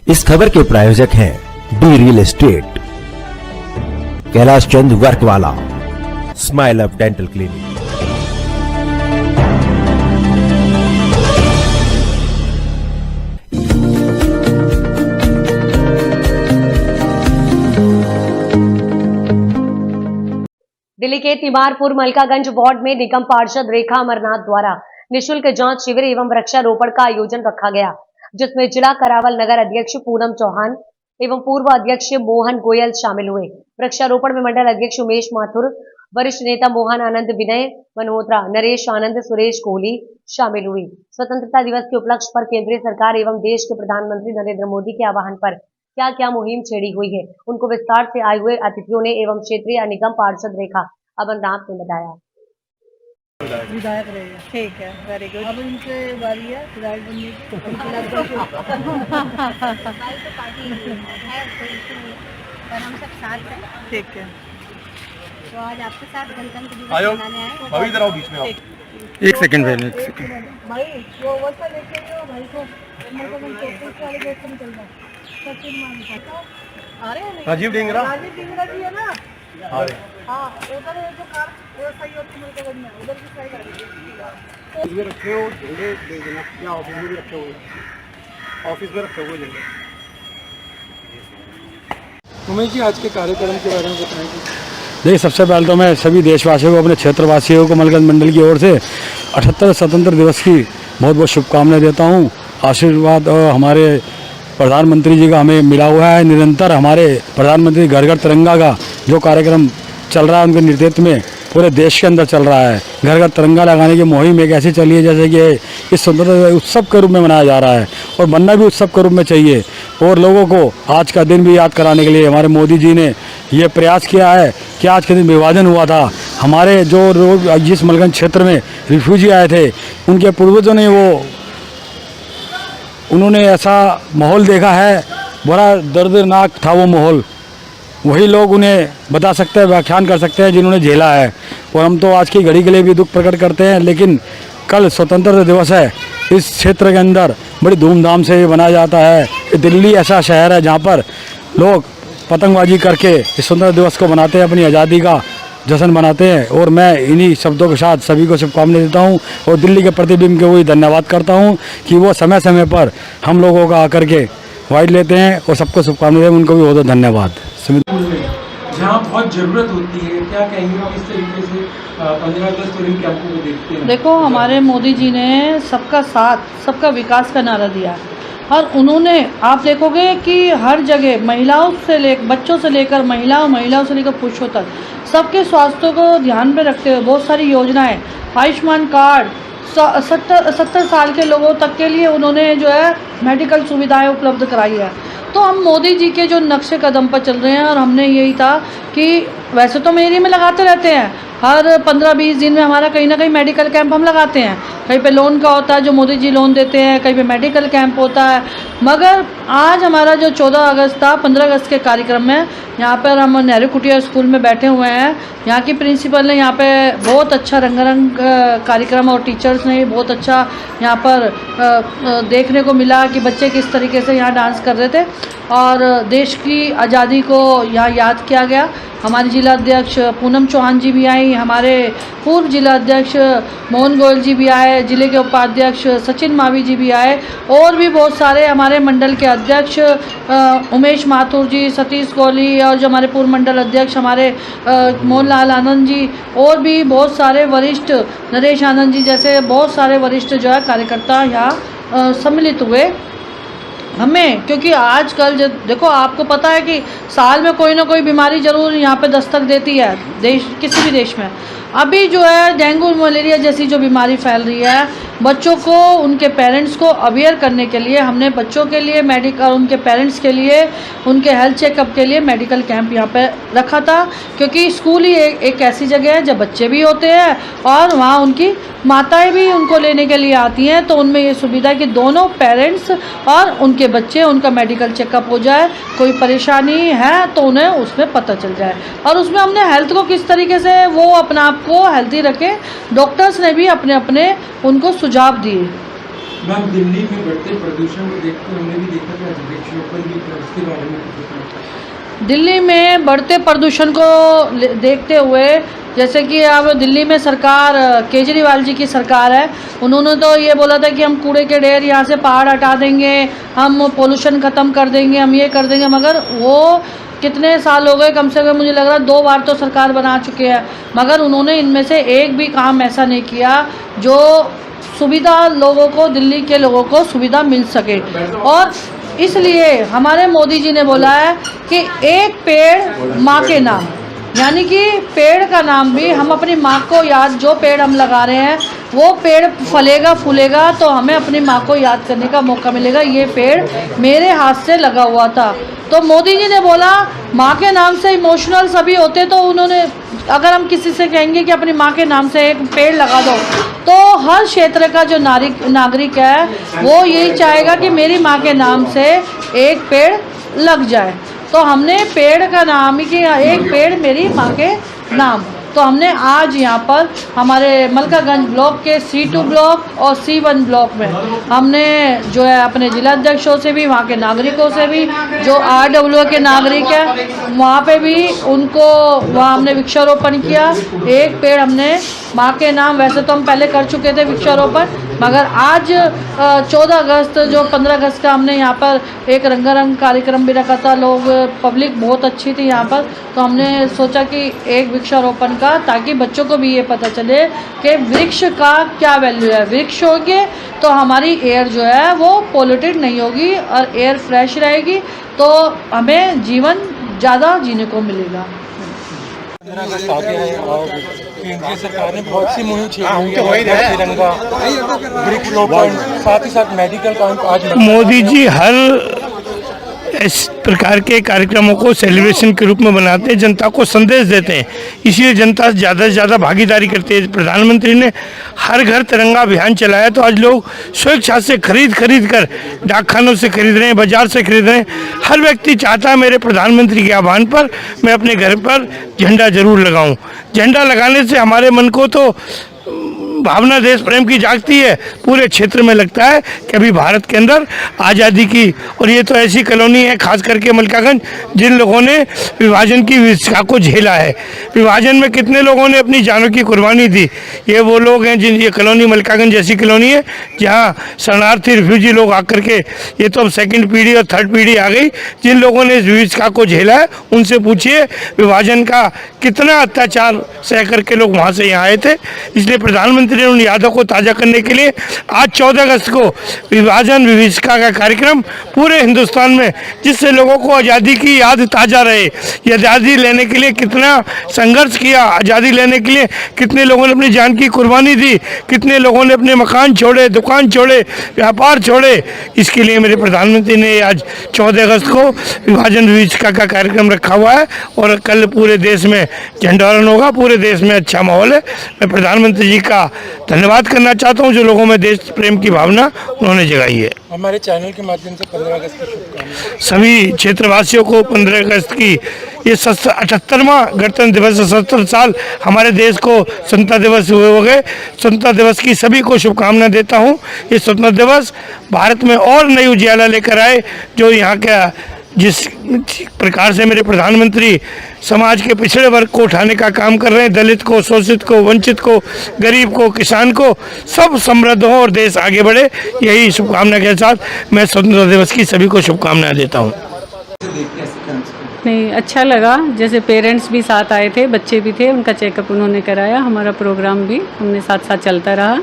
इस खबर के प्रायोजक हैं D real estate, Kailash Chand work वाला, smile up dental clinic. Delhi के तिमारपुर मलकागंज वार्ड में निगम पार्षद रेखा अमरनाथ द्वारा निःशुल्क जांच शिविर एवं वृक्षारोपण का आयोजन रखा गया, जिसमें जिला करावल नगर अध्यक्ष पूनम चौहान एवं पूर्व अध्यक्ष मोहन गोयल शामिल हुए। वृक्षारोपण में मंडल अध्यक्ष उमेश माथुर, वरिष्ठ नेता मोहन आनंद, विनय मल्होत्रा, नरेश आनंद, सुरेश कोहली शामिल हुई। स्वतंत्रता दिवस के उपलक्ष्य पर केंद्रीय सरकार एवं देश के प्रधानमंत्री नरेंद्र मोदी के आह्वान पर क्या क्या मुहिम छेड़ी हुई है, उनको विस्तार से आए हुए अतिथियों ने एवं क्षेत्रीय निगम पार्षद रेखा अमरनाथ ने बताया। विधायक रहेगा, ठीक है, वेरी गुड। अब इनके बारी है विधायक बनने की। पर हम सब साथ हैं, ठीक है। तो आज आपके साथ गणतंत्र दिवस मनाने आए। भाभी इधर आओ बीच में आओ। एक सेकंड पहले, एक सेकंड भाई वो वैसा लेके जो भाई को वाले दोस्त में चल रहा है। सचिन मान अरे राजीव डिंगरा जी है ना। अरे हाँ, उधर जो कार वो सही होती है, में उधर की सही गाड़ी इसमें रखे हो, झंडे दे देना या ऑफिस में भी रखे हुए, ऑफिस में रखे हुए झंडे। उमेश जी, आज के कार्यक्रम के बारे में बताएं। देखिए, सबसे पहले तो मैं सभी देशवासियों को, अपने क्षेत्रवासियों को मलकागंज मंडल की ओर से 78 स्वतंत्र दिवस की बहुत बहुत शुभकामनाएं देता हूं। आशीर्वाद हमारे प्रधानमंत्री जी का हमें मिला हुआ है। निरंतर हमारे प्रधानमंत्री घर घर तिरंगा का जो कार्यक्रम चल रहा है, उनके नेतृत्व में पूरे देश के अंदर चल रहा है। घर घर तिरंगा लगाने की मुहिम एक ऐसी चली है जैसे कि इस स्वतंत्रता उत्सव के रूप में मनाया जा रहा है, और बनना भी उत्सव के रूप में चाहिए। और लोगों को आज का दिन भी याद कराने के लिए हमारे मोदी जी ने ये प्रयास किया है कि आज के दिन विभाजन हुआ था, हमारे जो लोग जिस मलकागंज क्षेत्र में रिफ्यूजी आए थे, उनके पूर्वजों ने उन्होंने ऐसा माहौल देखा है, बड़ा दर्दनाक था वो माहौल। वही लोग उन्हें बता सकते हैं, व्याख्यान कर सकते हैं जिन्होंने झेला है। और हम तो आज की घड़ी के लिए भी दुख प्रकट करते हैं, लेकिन कल स्वतंत्रता दिवस है। इस क्षेत्र के अंदर बड़ी धूमधाम से ये मनाया जाता है। दिल्ली ऐसा शहर है जहाँ पर लोग पतंगबाजी करके इस स्वतंत्रता दिवस को मनाते हैं, अपनी आज़ादी का जश्न मनाते हैं। और मैं इन्हीं शब्दों के साथ सभी को शुभकामनाएं देता हूं, और दिल्ली के प्रतिबिंब के वही धन्यवाद करता हूं कि वो समय समय पर हम लोगों का आकर के वाइड लेते हैं, और सबको शुभकामनाएं, उनको भी बहुत बहुत धन्यवाद। जहाँ बहुत ज़रूरत होती है, क्या कहेंगे किस तरीके से 15 अगस्त और इन कैंपों को देखते हैं? देखो, हमारे मोदी जी ने सबका साथ सबका विकास का नारा दिया है, और उन्होंने, आप देखोगे कि हर जगह महिलाओं से बच्चों से लेकर महिलाओं से लेकर पुरुषों तक सबके स्वास्थ्य को ध्यान में रखते हुए बहुत सारी योजनाएं, आयुष्मान कार्ड, 70 साल के लोगों तक के लिए उन्होंने जो है मेडिकल सुविधाएं उपलब्ध कराई है। तो हम मोदी जी के जो नक्शे कदम पर चल रहे हैं, और हमने यही था कि वैसे तो हम एरिया में लगाते रहते हैं, हर 15-20 दिन में हमारा कहीं ना कहीं मेडिकल कैंप हम लगाते हैं। कहीं पे लोन का होता है जो मोदी जी लोन देते हैं, कहीं पे मेडिकल कैंप होता है। मगर आज हमारा जो 14 अगस्त था, 15 अगस्त के कार्यक्रम में यहाँ पर हम नेहरू कुटिया स्कूल में बैठे हुए हैं। यहाँ की प्रिंसिपल ने यहाँ पे बहुत अच्छा रंगारंग कार्यक्रम, और टीचर्स ने बहुत अच्छा यहाँ पर देखने को मिला कि बच्चे किस तरीके से यहाँ डांस कर रहे थे, और देश की आज़ादी को यहाँ याद किया गया। हमारी जिला अध्यक्ष पूनम चौहान जी भी आई, हमारे पूर्व जिला अध्यक्ष मोहन गोयल जी भी आए, जिले के उपाध्यक्ष सचिन मावी जी भी आए, और भी बहुत सारे हमारे मंडल के अध्यक्ष उमेश माथुर जी, सतीश कोहली, और जो हमारे पूर्व मंडल अध्यक्ष हमारे मोहनलाल आनंद जी, और भी बहुत सारे वरिष्ठ, नरेश आनंद जी जैसे बहुत सारे वरिष्ठ जो है कार्यकर्ता यहाँ सम्मिलित हुए। हमें, क्योंकि आजकल जो देखो, आपको पता है कि साल में कोई ना कोई बीमारी ज़रूर यहाँ पे दस्तक देती है, देश किसी भी देश में। अभी जो है डेंगू मलेरिया जैसी जो बीमारी फैल रही है, बच्चों को, उनके पेरेंट्स को अवेयर करने के लिए हमने बच्चों के लिए मेडिकल, उनके पेरेंट्स के लिए, उनके हेल्थ चेकअप के लिए मेडिकल कैंप यहाँ पे रखा था। क्योंकि स्कूल ही एक ऐसी जगह है जब बच्चे भी होते हैं और वहाँ उनकी माताएं भी उनको लेने के लिए आती हैं, तो उनमें ये सुविधा है कि दोनों पेरेंट्स और उनके बच्चे, उनका मेडिकल चेकअप हो जाए, कोई परेशानी है तो उन्हें उसमें पता चल जाए। और उसमें हमने हेल्थ को किस तरीके से वो अपने आप को हेल्थी रखें, डॉक्टर्स ने भी अपने अपने उनको सुझाव दिए। मैम, दिल्ली में बढ़ते प्रदूषण को देखते हुए हमने भी देखा कि आज वृक्षारोपण भी था, उसके बारे में कुछ बताएं। दिल्ली में बढ़ते प्रदूषण को देखते हुए, जैसे कि अब दिल्ली में सरकार, केजरीवाल जी की सरकार है, उन्होंने तो ये बोला था कि हम कूड़े के ढेर यहाँ से पहाड़ हटा देंगे, हम पोल्यूशन ख़त्म कर देंगे, हम ये कर देंगे, मगर वो कितने साल हो गए, कम से कम मुझे लग रहा है 2 बार तो सरकार बना चुके हैं, मगर उन्होंने इनमें से एक भी काम ऐसा नहीं किया जो सुविधा लोगों को, दिल्ली के लोगों को सुविधा मिल सके। और इसलिए हमारे मोदी जी ने बोला है कि एक पेड़ माँ के नाम, यानी कि पेड़ का नाम भी हम अपनी माँ को याद, जो पेड़ हम लगा रहे हैं वो पेड़ फलेगा फूलेगा तो हमें अपनी माँ को याद करने का मौका मिलेगा। ये पेड़ मेरे हाथ से लगा हुआ था। तो मोदी जी ने बोला माँ के नाम से इमोशनल सभी होते, तो उन्होंने, अगर हम किसी से कहेंगे कि अपनी माँ के नाम से एक पेड़ लगा दो, तो हर क्षेत्र का जो नागरिक है वो यही चाहेगा कि मेरी माँ के नाम से एक पेड़ लग जाए। तो हमने पेड़ का नाम ही कि एक पेड़ मेरी माँ के नाम, तो हमने आज यहाँ पर हमारे मलकागंज ब्लॉक के C2 ब्लॉक और C1 ब्लॉक में हमने जो है अपने जिलाध्यक्षों से भी, वहाँ के नागरिकों से भी, जो RWA के नागरिक हैं वहाँ पे भी उनको, वहाँ हमने वृक्षारोपण किया। एक पेड़ हमने माँ के नाम, वैसे तो हम पहले कर चुके थे वृक्षारोपण, मगर आज 14 अगस्त जो 15 अगस्त का हमने यहाँ पर एक रंगारंग कार्यक्रम भी रखा था, लोग, पब्लिक बहुत अच्छी थी यहाँ पर, तो हमने सोचा कि एक वृक्षारोपण का, ताकि बच्चों को भी ये पता चले कि वृक्ष का क्या वैल्यू है। वृक्ष होंगे तो हमारी एयर जो है वो पोल्यूटेड नहीं होगी और एयर फ्रेश रहेगी, तो हमें जीवन ज़्यादा जीने को मिलेगा। 15 अगस्त आ गया है और केंद्रीय सरकार ने बहुत सी मुहिम छेड़ी है, तिरंगा, वृक्षारोपण, साथ ही साथ मेडिकल कैंप। आज मोदी जी हर इस प्रकार के कार्यक्रमों को सेलिब्रेशन के रूप में बनाते हैं, जनता को संदेश देते हैं, इसलिए जनता से ज़्यादा भागीदारी करती है। प्रधानमंत्री ने हर घर तिरंगा अभियान चलाया, तो आज लोग स्वेच्छा से खरीद कर डाकखानों से खरीद रहे हैं, बाजार से खरीद रहे हैं। हर व्यक्ति चाहता है मेरे प्रधानमंत्री के आह्वान पर मैं अपने घर पर झंडा जरूर लगाऊं। झंडा लगाने से हमारे मन को तो भावना देश प्रेम की जागती है, पूरे क्षेत्र में लगता है कि अभी भारत के अंदर आज़ादी की, और ये तो ऐसी कॉलोनी है खास करके मलकागंज जिन लोगों ने विभाजन की विवशता को झेला है। विभाजन में कितने लोगों ने अपनी जानों की कुर्बानी दी, ये वो लोग हैं जिन, ये कॉलोनी मलकागंज जैसी कॉलोनी है जहाँ शरणार्थी रिफ्यूजी लोग आकर के, ये तो अब 2nd पीढ़ी और 3rd पीढ़ी आ गई, जिन लोगों ने इस विवशता को झेला है उनसे पूछिए विभाजन का कितना अत्याचार सह करके लोग वहाँ से यहाँ आए थे। इसलिए प्रधानमंत्री ने उन यादों को ताज़ा करने के लिए आज 14 अगस्त को विभाजन विभीषिका का कार्यक्रम पूरे हिंदुस्तान में, जिससे लोगों को आज़ादी की याद ताज़ा रहे। ये आज़ादी लेने के लिए कितना संघर्ष किया, आज़ादी लेने के लिए कितने लोगों ने अपनी जान की कुर्बानी दी, कितने लोगों ने अपने मकान छोड़े, दुकान छोड़े, व्यापार छोड़े। इसके लिए मेरे प्रधानमंत्री ने आज 14 अगस्त को विभाजन विभीषिका का कार्यक्रम रखा हुआ है और कल पूरे देश में झंडोत्तोलन होगा। पूरे देश में अच्छा माहौल है। मैं प्रधानमंत्री जी का धन्यवाद करना चाहता हूं, जो लोगों में देश प्रेम की भावना उन्होंने जगाई है। हमारे चैनल के माध्यम से 15 अगस्त की शुभकामनाएं। सभी क्षेत्रवासियों को 15 अगस्त की ये 78वां गणतंत्र दिवस, 77 साल हमारे देश को स्वतंत्रता दिवस हुए हो गए। स्वतंत्रता दिवस की सभी को शुभकामनाएं देता हूं। ये स्वतंत्रता दिवस भारत में और नई उजियाला लेकर आए, जो यहाँ का जिस प्रकार से मेरे प्रधानमंत्री समाज के पिछड़े वर्ग को उठाने का काम कर रहे हैं, दलित को, शोषित को, वंचित को, गरीब को, किसान को, सब समृद्ध हो और देश आगे बढ़े, यही शुभकामना के साथ मैं स्वतंत्रता दिवस की सभी को शुभकामनाएं देता हूं। नहीं, अच्छा लगा। जैसे पेरेंट्स भी साथ आए थे, बच्चे भी थे, उनका चेकअप उन्होंने कराया, हमारा प्रोग्राम भी हमने साथ साथ चलता रहा,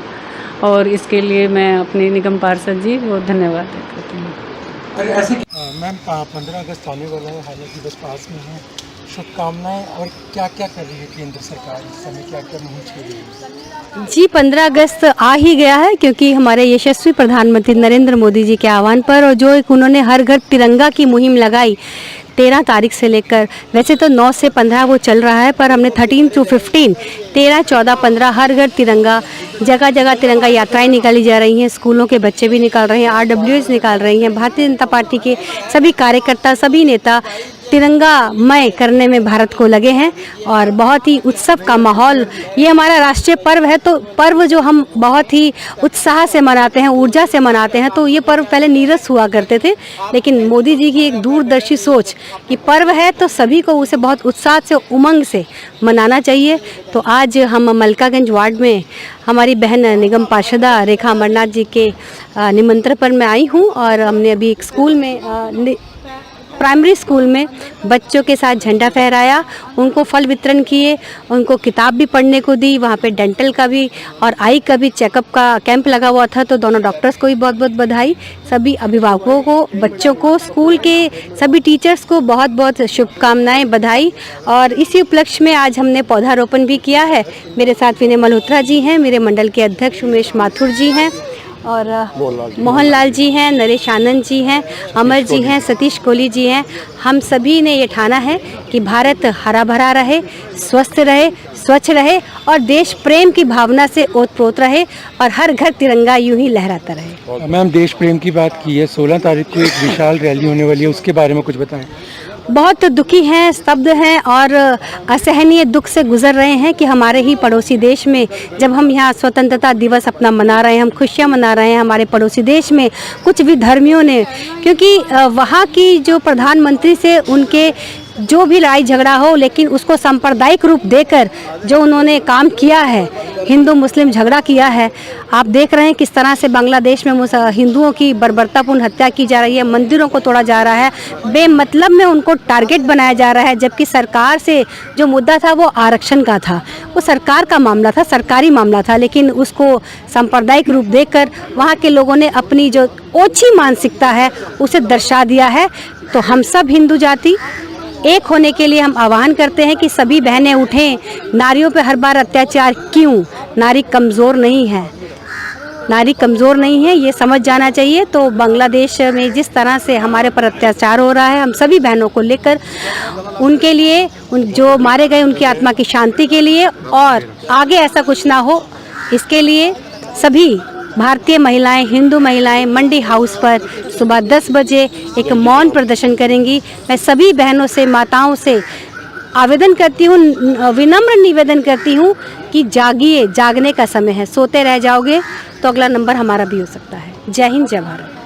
और इसके लिए मैं अपने निगम पार्षद जी को धन्यवाद करती हूँ। मैम, 15 अगस्त आने वाला है, हालांकि बस पास में है, शुभकामनाएं। और क्या क्या कर रही है केंद्र सरकार इस समय, क्या क्या मुहिम छेड़ी है? जी, 15 अगस्त आ ही गया है, क्योंकि हमारे यशस्वी प्रधानमंत्री नरेंद्र मोदी जी के आह्वान पर, और जो एक उन्होंने हर घर तिरंगा की मुहिम लगाई 13 तारीख से लेकर, वैसे तो 9 से 15 वो चल रहा है, पर हमने 13 to 15, 13, 14, 15 हर घर तिरंगा, जगह जगह तिरंगा यात्राएं निकाली जा रही हैं। स्कूलों के बच्चे भी निकाल रहे हैं, RWAs निकाल रही हैं, भारतीय जनता पार्टी के सभी कार्यकर्ता, सभी नेता तिरंगामय करने में भारत को लगे हैं और बहुत ही उत्सव का माहौल। ये हमारा राष्ट्रीय पर्व है, तो पर्व जो हम बहुत ही उत्साह से मनाते हैं, ऊर्जा से मनाते हैं, तो ये पर्व पहले नीरस हुआ करते थे, लेकिन मोदी जी की एक दूरदर्शी सोच कि पर्व है तो सभी को उसे बहुत उत्साह से, उमंग से मनाना चाहिए। तो आज हम मलकागंज वार्ड में हमारी बहन निगम पार्षदा रेखा अमरनाथ जी के निमंत्रण पर मैं आई हूँ और हमने अभी एक स्कूल में, प्राइमरी स्कूल में बच्चों के साथ झंडा फहराया, उनको फल वितरण किए, उनको किताब भी पढ़ने को दी। वहाँ पे डेंटल का भी और आई का भी चेकअप का कैंप लगा हुआ था, तो दोनों डॉक्टर्स को भी बहुत बहुत बधाई। सभी अभिभावकों को, बच्चों को, स्कूल के सभी टीचर्स को बहुत बहुत शुभकामनाएं, बधाई। और इसी उपलक्ष्य में आज हमने पौधारोपण भी किया है। मेरे साथ विनय मल्होत्रा जी हैं, मेरे मंडल के अध्यक्ष उमेश माथुर जी हैं और मोहनलाल जी हैं, नरेश आनंद जी हैं, अमर जी हैं, सतीश कोहली जी हैं। हम सभी ने ये ठाना है कि भारत हरा भरा रहे, स्वस्थ रहे, स्वच्छ रहे और देश प्रेम की भावना से ओतप्रोत रहे और हर घर तिरंगा यूं ही लहराता रहे। मैम, देश प्रेम की बात की है, 16 तारीख को एक विशाल रैली होने वाली है, उसके बारे में कुछ बताएं। बहुत दुखी हैं, स्तब्ध हैं और असहनीय दुख से गुजर रहे हैं कि हमारे ही पड़ोसी देश में जब हम यहाँ स्वतंत्रता दिवस अपना मना रहे हैं, हम खुशियाँ मना रहे हैं, हमारे पड़ोसी देश में कुछ विधर्मियों ने, क्योंकि वहाँ की जो प्रधानमंत्री से उनके जो भी लड़ाई झगड़ा हो, लेकिन उसको सांप्रदायिक रूप देकर जो उन्होंने काम किया है, हिंदू मुस्लिम झगड़ा किया है। आप देख रहे हैं किस तरह से बांग्लादेश में हिंदुओं की बर्बरतापूर्ण हत्या की जा रही है, मंदिरों को तोड़ा जा रहा है, बेमतलब में उनको टारगेट बनाया जा रहा है, जबकि सरकार से जो मुद्दा था वो आरक्षण का था, वो सरकार का मामला था, सरकारी मामला था, लेकिन उसको सांप्रदायिक रूप देकर वहाँ के लोगों ने अपनी जो ओछी मानसिकता है उसे दर्शा दिया है। तो हम सब हिंदू जाति एक होने के लिए हम आह्वान करते हैं कि सभी बहनें उठें। नारियों पे हर बार अत्याचार क्यों? नारी कमज़ोर नहीं है, नारी कमज़ोर नहीं है, ये समझ जाना चाहिए। तो बांग्लादेश में जिस तरह से हमारे पर अत्याचार हो रहा है, हम सभी बहनों को लेकर उनके लिए, जो मारे गए उनकी आत्मा की शांति के लिए और आगे ऐसा कुछ ना हो, इसके लिए सभी भारतीय महिलाएं, हिंदू महिलाएं मंडी हाउस पर सुबह 10 बजे एक मौन प्रदर्शन करेंगी। मैं सभी बहनों से, माताओं से आवेदन करती हूँ, विनम्र निवेदन करती हूँ कि जागिए, जागने का समय है। सोते रह जाओगे तो अगला नंबर हमारा भी हो सकता है। जय हिंद, जय भारत।